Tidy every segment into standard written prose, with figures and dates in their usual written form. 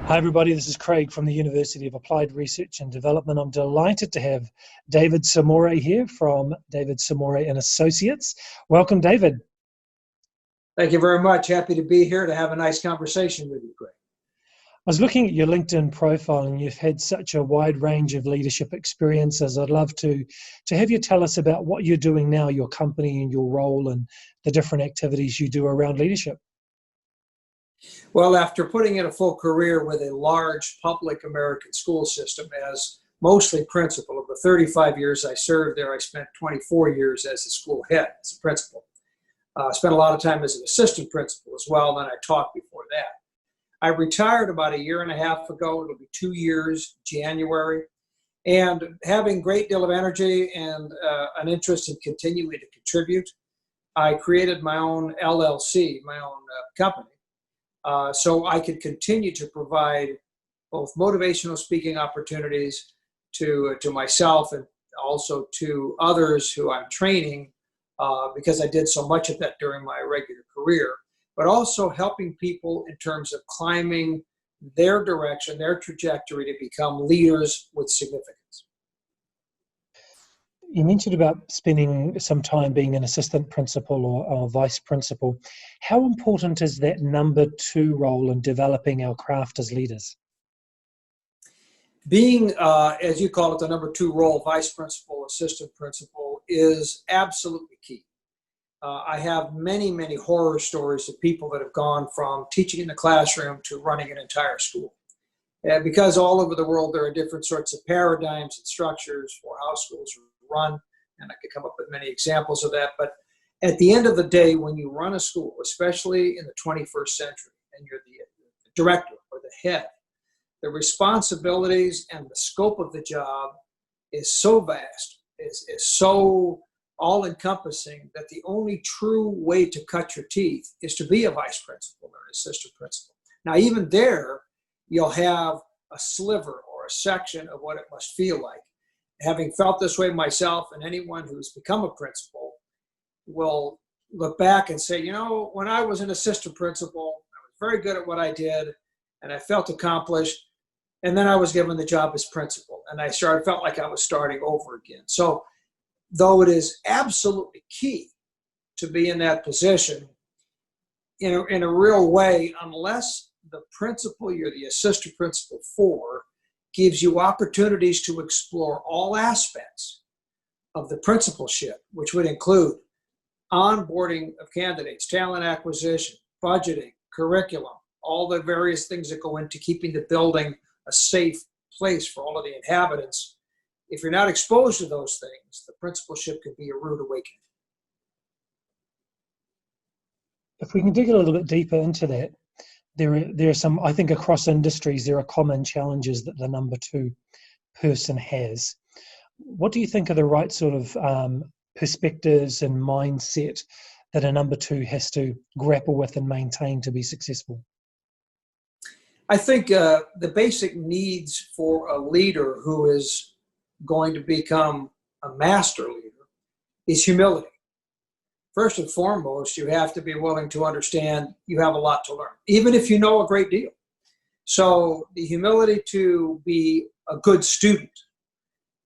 Hi everybody, this is Craig from the University of Applied Research and Development. I'm delighted to have David Samore here from David Samore Associates. Welcome, David. Thank you very much. Happy to be here to have a nice conversation with you, Craig. I was looking at your LinkedIn profile and you've had such a wide range of leadership experiences. I'd love to have you tell us about what you're doing now, your company and your role and the different activities you do around leadership. Well, after putting in a full career with a large public American school system as mostly principal, of the 35 years I served there, I spent 24 years as a school head, as a principal. I spent a lot of time as an assistant principal as well, and then I taught before that. I retired about a year and a half ago. It'll be 2 years, January. And having a great deal of energy and an interest in continuing to contribute, I created my own LLC, my own company. So I could continue to provide both motivational speaking opportunities to myself and also to others who I'm training, because I did so much of that during my regular career, but also helping people in terms of climbing their direction, their trajectory to become leaders with significance. You mentioned about spending some time being an assistant principal or vice principal. How important is that number 2 role in developing our craft as leaders? Being, as you call it, the number 2 role, vice principal, assistant principal, is absolutely key. I have many, many horror stories of people that have gone from teaching in the classroom to running an entire school. And because all over the world there are different sorts of paradigms and structures for how schools run, and I could come up with many examples of that. But at the end of the day, when you run a school, especially in the 21st century, and you're the director or the head, the responsibilities and the scope of the job is so vast, is so all-encompassing, that the only true way to cut your teeth is to be a vice principal or an assistant principal. Now, even there, you'll have a sliver or a section of what it must feel like. Having felt this way myself, and anyone who's become a principal will look back and say, you know, when I was an assistant principal, I was very good at what I did, and I felt accomplished, and then I was given the job as principal, and I felt like I was starting over again. So, though it is absolutely key to be in that position, in a real way, unless the principal you're the assistant principal for gives you opportunities to explore all aspects of the principalship, which would include onboarding of candidates, talent acquisition, budgeting, curriculum, all the various things that go into keeping the building a safe place for all of the inhabitants. If you're not exposed to those things, the principalship can be a rude awakening. If we can dig a little bit deeper into that, there are some, I think across industries, there are common challenges that the number 2 person has. What do you think are the right sort of perspectives and mindset that a number 2 has to grapple with and maintain to be successful? I think the basic needs for a leader who is going to become a master leader is humility. First and foremost, you have to be willing to understand you have a lot to learn, even if you know a great deal. So the humility to be a good student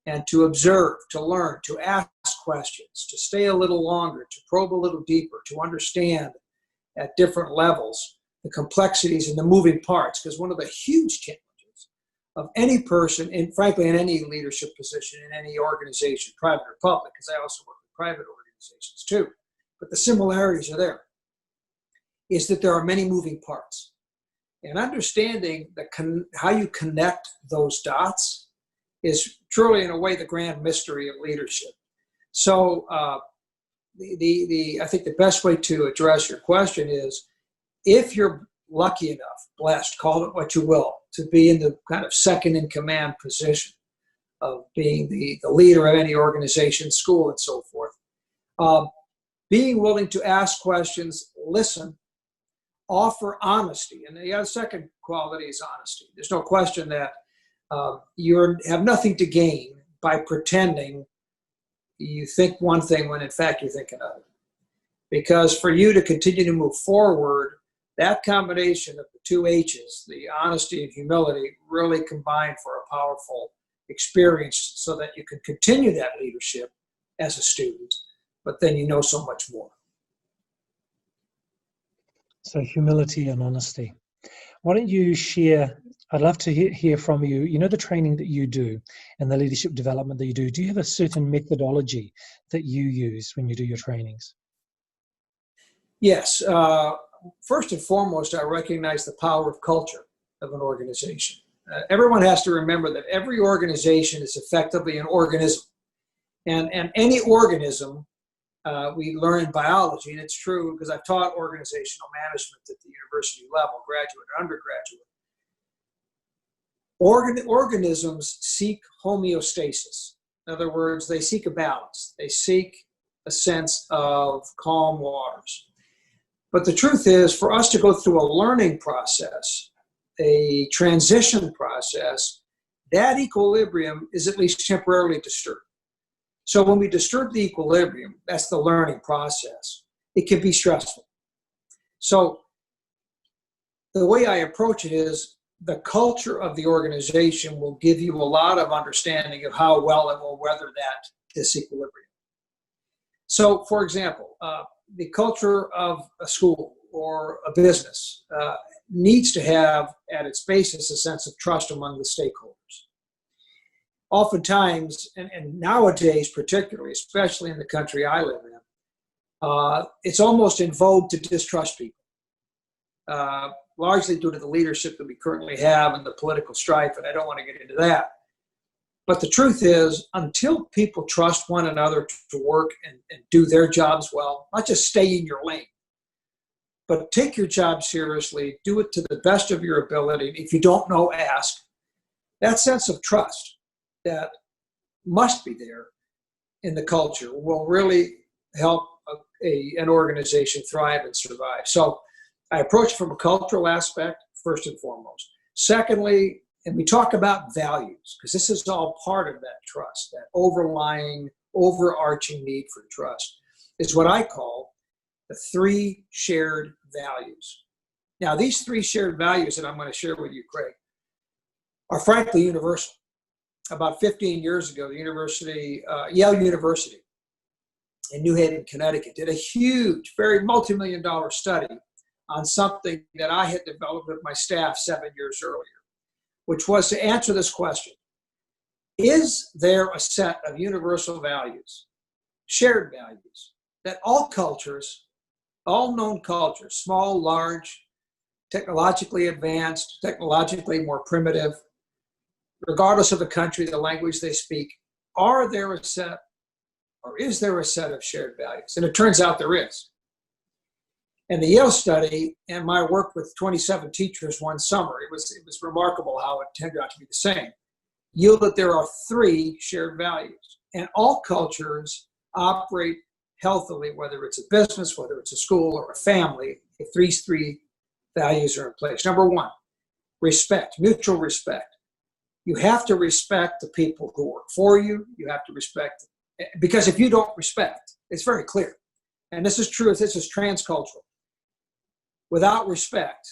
and to observe, to learn, to ask questions, to stay a little longer, to probe a little deeper, to understand at different levels the complexities and the moving parts. Because one of the huge challenges of any person, and frankly in any leadership position, in any organization, private or public, because I also work with private organizations too, but the similarities are there, is that there are many moving parts. And understanding how you connect those dots is truly, in a way, the grand mystery of leadership. So I think the best way to address your question is, if you're lucky enough, blessed, call it what you will, to be in the kind of second in command position of being the leader of any organization, school, and so forth, being willing to ask questions, listen, offer honesty. And the second quality is honesty. There's no question that you have nothing to gain by pretending you think one thing when in fact you think another. Because for you to continue to move forward, That combination of the two H's, the honesty and humility, really combine for a powerful experience so that you can continue that leadership as a student, but then you know so much more. So humility and honesty. Why don't you share, I'd love to hear from you, you know, the training that you do and the leadership development that you do you have a certain methodology that you use when you do your trainings? Yes. First and foremost, I recognize the power of culture of an organization. Everyone has to remember that every organization is effectively an organism. And any organism, we learn in biology, and it's true because I've taught organizational management at the university level, graduate or undergraduate. Organisms seek homeostasis. In other words, they seek a balance. They seek a sense of calm waters. But the truth is, for us to go through a learning process, a transition process, that equilibrium is at least temporarily disturbed. So when we disturb the equilibrium, that's the learning process, it can be stressful. So the way I approach it is the culture of the organization will give you a lot of understanding of how well it will weather this equilibrium. So, for example, the culture of a school or a business needs to have at its basis a sense of trust among the stakeholders. Oftentimes, and nowadays particularly, especially in the country I live in, it's almost in vogue to distrust people, largely due to the leadership that we currently have and the political strife, and I don't want to get into that. But the truth is, until people trust one another to work and do their jobs well, not just stay in your lane, but take your job seriously, do it to the best of your ability. If you don't know, ask. That sense of trust that must be there in the culture will really help an organization thrive and survive. So I approach it from a cultural aspect, first and foremost. Secondly, and we talk about values, because this is all part of that trust, that overarching need for trust, is what I call the 3 shared values. Now, these 3 shared values that I'm going to share with you, Craig, are frankly universal. About 15 years ago, Yale University in New Haven, Connecticut, did a huge, very multi-million-dollar study on something that I had developed with my staff 7 years earlier, which was to answer this question: is there a set of universal values, shared values, that all cultures, all known cultures, small, large, technologically advanced, technologically more primitive, regardless of the country, the language they speak, is there a set of shared values? And it turns out there is. And the Yale study and my work with 27 teachers one summer, it was remarkable how it turned out to be the same, yielded there are 3 shared values. And all cultures operate healthily, whether it's a business, whether it's a school or a family, if these 3 values are in place. Number 1, respect, mutual respect. You have to respect the people who work for you. You have to respect, because if you don't respect, it's very clear. And this is true, this is transcultural. Without respect,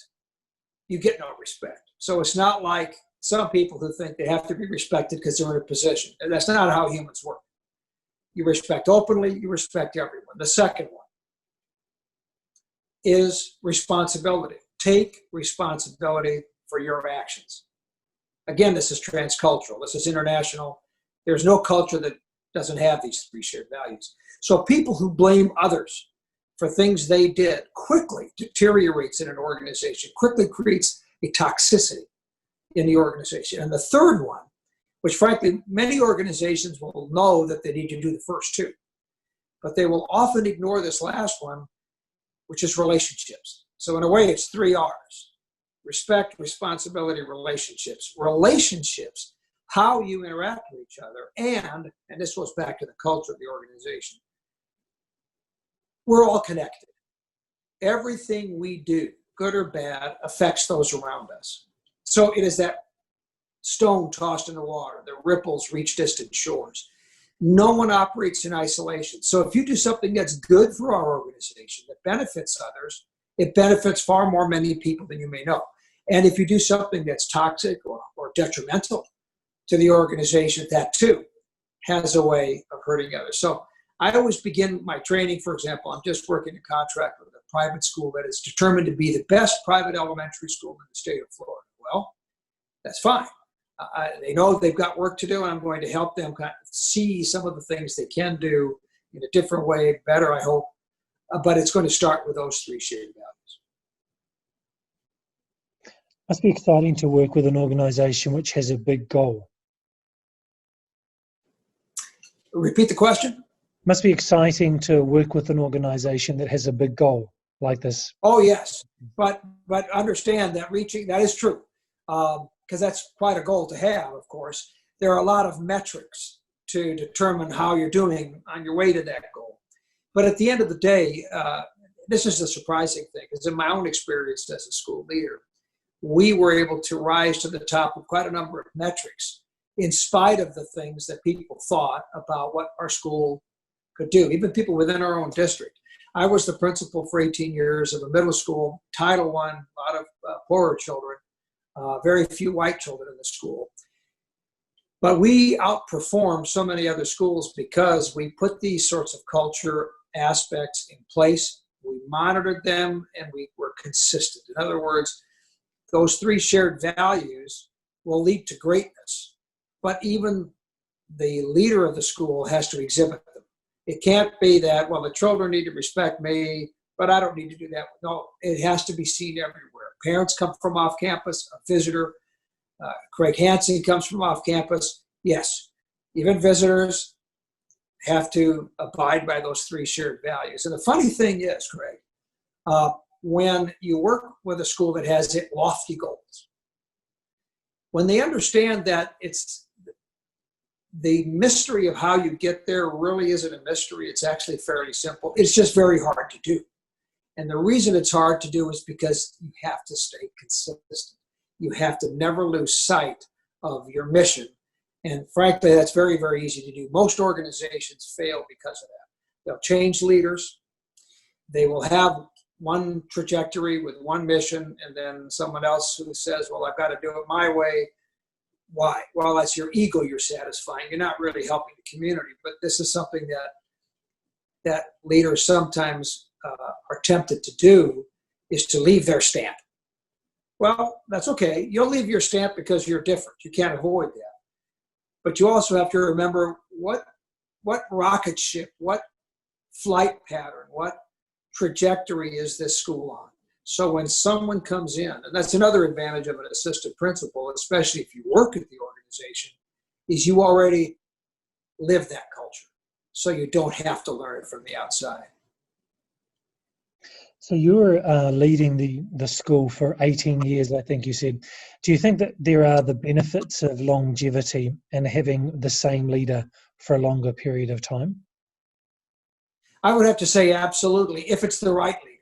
you get no respect. So it's not like some people who think they have to be respected because they're in a position. And that's not how humans work. You respect openly, you respect everyone. The second one is responsibility. Take responsibility for your actions. Again, this is transcultural. This is international. There's no culture that doesn't have these 3 shared values. So people who blame others for things they did quickly deteriorates in an organization, quickly creates a toxicity in the organization. And the third one, which frankly, many organizations will know that they need to do the first 2, but they will often ignore this last one, which is relationships. So in a way, it's 3 R's: respect, responsibility, relationships. Relationships, how you interact with each other, and this goes back to the culture of the organization. We're all connected. Everything we do, good or bad, affects those around us. So it is that stone tossed in the water, the ripples reach distant shores. No one operates in isolation. So if you do something that's good for our organization, that benefits others, it benefits far more many people than you may know. And if you do something that's toxic or detrimental to the organization, that too has a way of hurting others. So I always begin my training, for example, I'm just working a contract with a private school that is determined to be the best private elementary school in the state of Florida. Well, that's fine. They know they've got work to do, and I'm going to help them kind of see some of the things they can do in a different way, better, I hope. But it's going to start with those three shared values. Must be exciting to work with an organization which has a big goal. Repeat the question. Must be exciting to work with an organization that has a big goal like this. Oh, yes. But understand that that is true. Because that's quite a goal to have, of course. There are a lot of metrics to determine how you're doing on your way to that goal. But at the end of the day, this is the surprising thing, because in my own experience as a school leader, we were able to rise to the top of quite a number of metrics in spite of the things that people thought about what our school could do, even people within our own district. I was the principal for 18 years of a middle school, Title I, a lot of poorer children, very few white children in the school. But we outperformed so many other schools because we put these sorts of culture aspects in place, we monitored them, and we were consistent. In other words, those three shared values will lead to greatness, but even the leader of the school has to exhibit them. It can't be that, well, the children need to respect me, but I don't need to do that. No, it has to be seen everywhere. Parents come from off campus, a visitor. Craig Hansen comes from off campus. Yes, even visitors have to abide by those three shared values. And the funny thing is, Craig, when you work with a school that has lofty goals, when they understand that it's the mystery of how you get there really isn't a mystery, it's actually fairly simple. It's just very hard to do. And the reason it's hard to do is because you have to stay consistent. You have to never lose sight of your mission. And frankly, that's very, very easy to do. Most organizations fail because of that. They'll change leaders. They will have one trajectory with one mission, and then someone else who says, well, I've got to do it my way. Why? Well, that's your ego you're satisfying. You're not really helping the community. But this is something that leaders sometimes are tempted to do, is to leave their stamp. Well, that's okay. You'll leave your stamp because you're different. You can't avoid that. But you also have to remember what rocket ship, what flight pattern, what trajectory is this school on? So when someone comes in, and that's another advantage of an assistant principal, especially if you work at the organization, is you already live that culture. So you don't have to learn it from the outside. So you were leading the school for 18 years, I think you said. Do you think that there are the benefits of longevity in having the same leader for a longer period of time? I would have to say absolutely, if it's the right leader.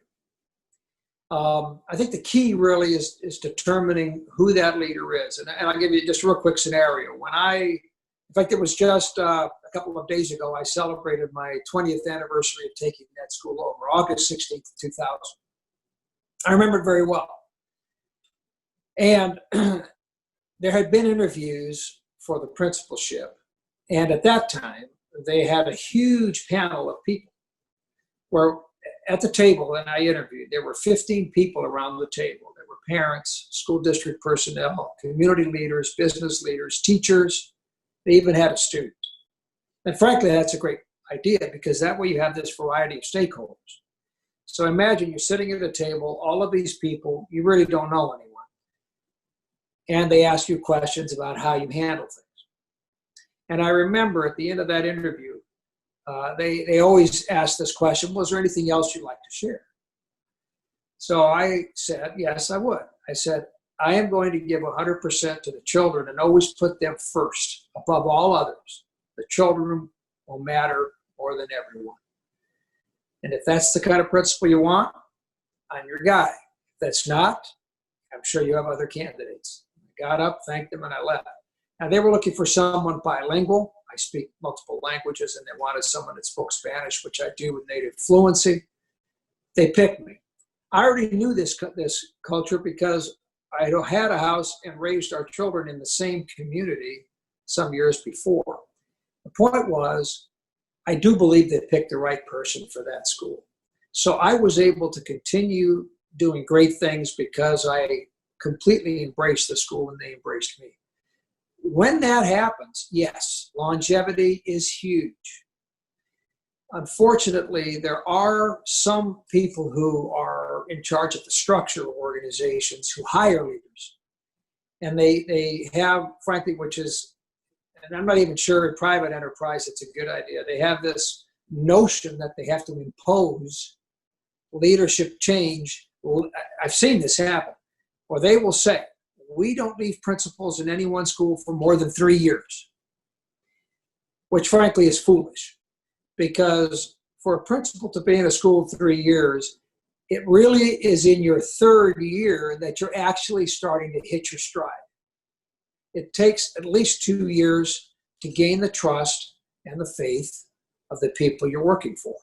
I think the key really is determining who that leader is. And I'll give you just a real quick scenario. In fact, it was just a couple of days ago, I celebrated my 20th anniversary of taking that school over, August 16th, 2000. I remember it very well. And there had been interviews for the principalship. And at that time, they had a huge panel of people where at the table, and I interviewed, there were 15 people around the table. There were parents, school district personnel, community leaders, business leaders, teachers. They even had a student. And frankly, that's a great idea, because that way you have this variety of stakeholders. So imagine you're sitting at a table, all of these people, you really don't know anyone. And they ask you questions about how you handle things. And I remember at the end of that interview, they always ask this question, was there anything else you'd like to share? So I said, yes, I would. I said, I am going to give 100% to the children and always put them first above all others. The children will matter more than everyone. And if that's the kind of principal you want, I'm your guy. If that's not, I'm sure you have other candidates. I got up, thanked them, and I left. Now, they were looking for someone bilingual. I speak multiple languages, and they wanted someone that spoke Spanish, which I do with native fluency. They picked me. I already knew this culture because I had a house and raised our children in the same community some years before. The point was, I do believe they picked the right person for that school. So I was able to continue doing great things because I completely embraced the school and they embraced me. When that happens, yes, longevity is huge. Unfortunately, there are some people who are in charge of the structure of organizations who hire leaders. And they have, frankly, which is, and I'm not even sure in private enterprise it's a good idea. They have this notion that they have to impose leadership change. I've seen this happen. Or they will say, we don't leave principals in any one school for more than 3 years, which frankly is foolish. Because for a principal to be in a school 3 years, it really is in your third year that you're actually starting to hit your stride. It takes at least 2 years to gain the trust and the faith of the people you're working for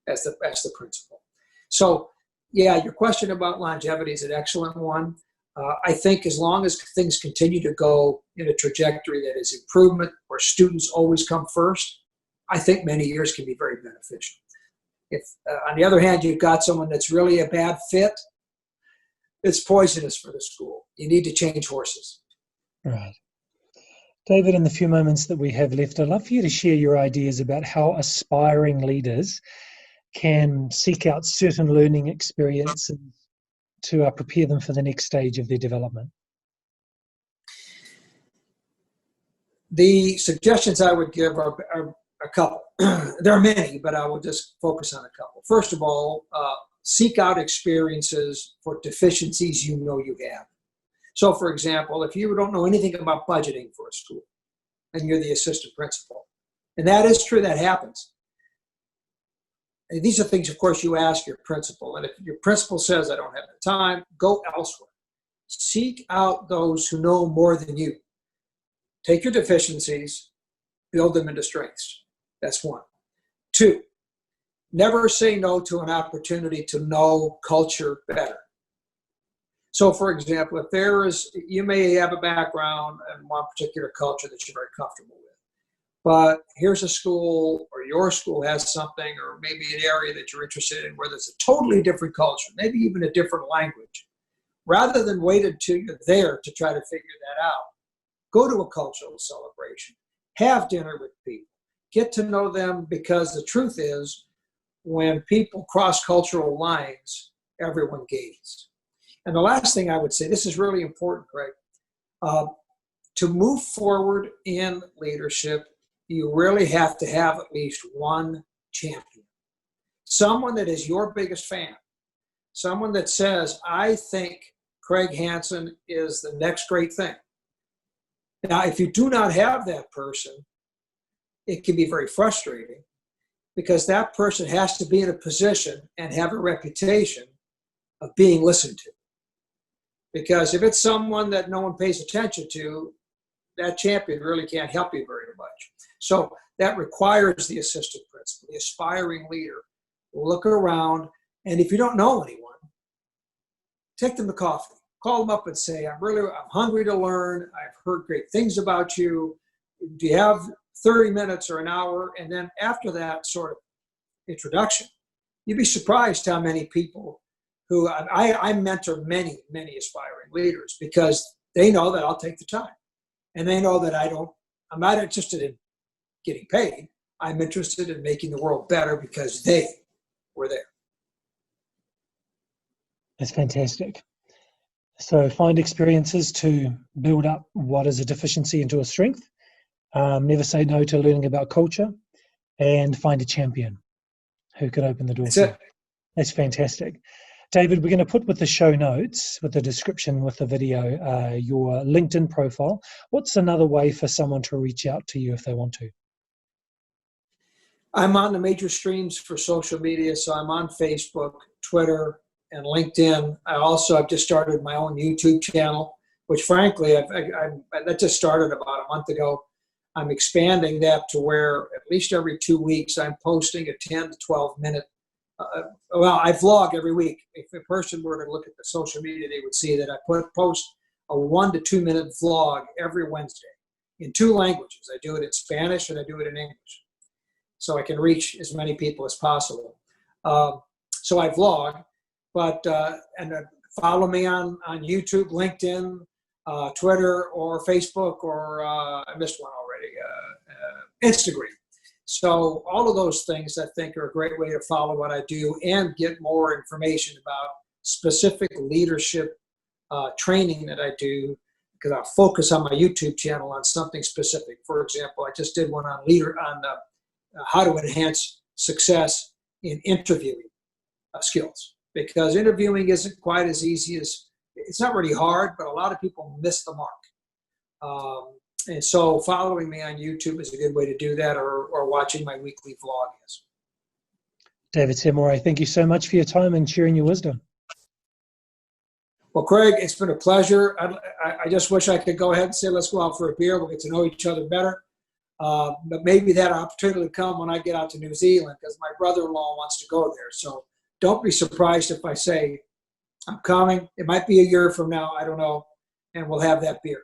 as the principal. So, yeah, your question about longevity is an excellent one. I think as long as things continue to go in a trajectory that is improvement, where students always come first, I think many years can be very beneficial. If, on the other hand, you've got someone that's really a bad fit, it's poisonous for the school. You need to change horses. Right. David, in the few moments that we have left, I'd love for you to share your ideas about how aspiring leaders can seek out certain learning experiences to prepare them for the next stage of their development. The suggestions I would give are a couple. There are many, but I will just focus on a couple. First of all, seek out experiences for deficiencies you know you have. So, for example, if you don't know anything about budgeting for a school and you're the assistant principal, and that is true, that happens. And these are things, of course, you ask your principal. And if your principal says, I don't have the time, go elsewhere. Seek out those who know more than you. Take your deficiencies, build them into strengths. That's one. Two, never say no to an opportunity to know culture better. So, for example, if you may have a background in one particular culture that you're very comfortable with, but here's a school, or your school has something, or maybe an area that you're interested in where there's a totally different culture, maybe even a different language. Rather than wait until you're there to try to figure that out, go to a cultural celebration, have dinner with people, get to know them, because the truth is, when people cross cultural lines, everyone gains. And the last thing I would say, this is really important, Craig, to move forward in leadership, you really have to have at least one champion. Someone that is your biggest fan. Someone that says, I think Craig Hansen is the next great thing. Now, if you do not have that person, it can be very frustrating, because that person has to be in a position and have a reputation of being listened to. Because if it's someone that no one pays attention to, that champion really can't help you very much. So that requires the assistant principal, the aspiring leader, look around, and if you don't know anyone, take them to coffee. Call them up and say, I'm hungry to learn. I've heard great things about you. Do you have 30 minutes or an hour? And then after that sort of introduction, you'd be surprised how many people who I mentor many aspiring leaders, because they know that I'll take the time. And they know that I'm not interested in getting paid. I'm interested in making the world better because they were there. That's fantastic. So find experiences to build up what is a deficiency into a strength. Never say no to learning about culture, and find a champion who can open the door. That's it. That's fantastic. David, we're going to put with the show notes, with the description, with the video, your LinkedIn profile. What's another way for someone to reach out to you if they want to? I'm on the major streams for social media, so I'm on Facebook, Twitter, and LinkedIn. I've just started my own YouTube channel, which frankly, that just started about a month ago. I'm expanding that to where at least every 2 weeks I'm posting a 10 to 12 minute well, I vlog every week. If a person were to look at the social media, they would see that I post a 1 to 2 minute vlog every Wednesday in 2 languages. I do it in Spanish and I do it in English, so I can reach as many people as possible. So I vlog, but follow me on YouTube, LinkedIn, Twitter, or Facebook, or I missed one already, Instagram. So all of those things I think are a great way to follow what I do and get more information about specific leadership training that I do, because I'll focus on my YouTube channel on something specific. For example, I just did one on how to enhance success in interviewing skills, because interviewing isn't quite as easy as, it's not really hard, but a lot of people miss the mark. And so following me on YouTube is a good way to do that, or watching my weekly vlog is. David Samore, thank you so much for your time and sharing your wisdom. Well, Craig, it's been a pleasure. I just wish I could go ahead and say, let's go out for a beer. We'll get to know each other better. But maybe that opportunity will come when I get out to New Zealand, because my brother-in-law wants to go there. So don't be surprised if I say I'm coming. It might be a year from now. I don't know. And we'll have that beer.